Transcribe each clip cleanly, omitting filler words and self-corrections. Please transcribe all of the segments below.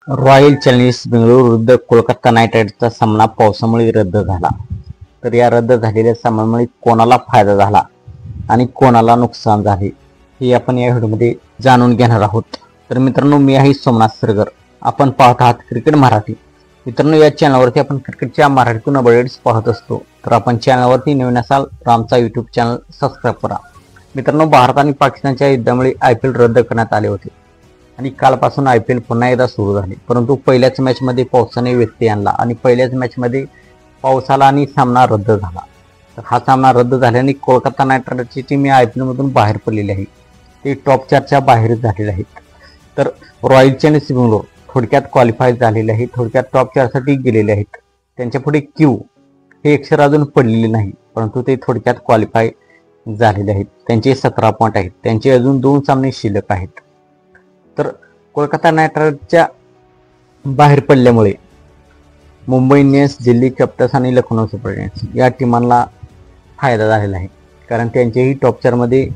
Royal challengers Bengaluru विरुद्ध Kolkata night रायडर्सचा सामना पावसामुळे रद्द झाला. तर या रद्द झालेल्या सामन्यामुळे कोणाला फायदा झाला आणि कोणाला नुकसान झाले हे आपण या व्हिडिओमध्ये जाणून घेणार आहोत. तर मित्रांनो, मी आहे सोमनाथ सरगर. आपण पाहत आहात क्रिकेट मराठी. मित्रांनो, या चॅनलवरती आपण क्रिकेटच्या मराठीतून अपडेट्स पाहत असतो. तर आपण चॅनलवरती नवीन असाल तर आमचा यूट्यूब चॅनल सबस्क्राईब करा. मित्रांनो, भारत आणि पाकिस्तानच्या युद्धामुळे IPL रद्द करण्यात आले होते आणि कालपासून IPL पुन्हा एकदा सुरू झाले. परंतु पहिल्याच मॅचमध्ये पावसाने व्यत्यय आणला आणि पहिल्याच मॅचमध्ये पाऊस आला आणि सामना रद्द झाला. तर हा सामना रद्द झाल्याने कोलकाता नाईट रायडर्सची टीम या IPL मधून बाहेर पडलेली आहे. ते टॉप 4च्या बाहेर झालेले आहेत. तर रॉयल चॅलेंजर्स बेंगळुरू थोडक्यात क्वालिफाय झालेले आहेत, थोडक्यात टॉप 4साठी गेलेले आहेत. त्यांच्या पुढे क्यू हे अक्षर अजून पडलेले नाही, परंतु ते थोडक्यात क्वालिफाय झालेले आहेत. त्यांचे 17 पॉईंट आहेत. त्यांचे अजून 2 सामने शिल्लक आहेत. तर कोलकाता नाईट रायडर्सच्या बाहेर पडल्यामुळे मुंबई इंडियन्स, दिल्ली कॅपिटल्स आणि लखनौ सुपर जायंट्स या टीमांना फायदा झालेला आहे, कारण त्यांचेही टॉप 4मध्ये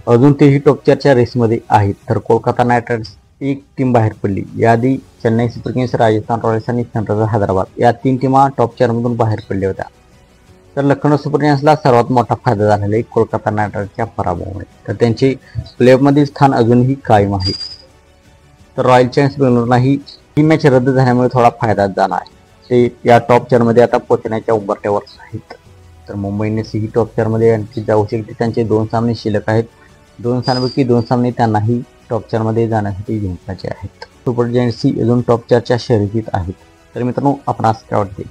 अजून तेही टॉप 4च्या रेसमध्ये आहेत. तर कोलकाता नाईट रायडर्स एक टीम बाहेर पडली. याआधी Chennai super Kings, Rajasthan Royals आणि सनरायझर्स हैदराबाद या 3 टीमा टॉप 4मधून बाहेर पडल्या होत्या. तर लखनौ सुपर जायंट्सला सर्वात मोठा फायदा झालेला आहे कोलकाता नाईट रायडर्सच्या पराभवामुळे. तर त्यांचे प्लेऑफमधील स्थान अजूनही कायम आहे. तर रॉयल चॅलेंजर्स बेंगळुरूलाही ही मॅच रद्द झाल्यामुळे थोडा फायदा झाला आहे. ते या टॉप 4मध्ये आता पोहोचण्याच्या उंबरठ्यावर आहेत. तर मुंबई इंडियन्स ही टॉप 4मध्ये आणखी जाऊ शकते. त्यांचे 2 सामने शिल्लक आहेत. 2 सामन्यापैकी 2 सामने त्यांनाही टॉप 4मध्ये जाण्यासाठी जिंकायचे आहेत. सुपर जायंट्स ही अजून टॉप 4च्या शर्यतीत आहेत. तर मित्रांनो, आपणास काय वाटते,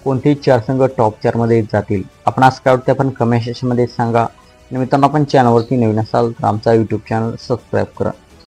कोणते 4 संघ टॉप 4मध्ये जातील? आपणास काय वाटते आपण कमेंट सेक्शनमध्ये सांगा. आणि मित्रांनो, आपण चॅनलवरती नवीन असाल तर आमचा यूट्यूब चॅनल सबस्क्राईब करा.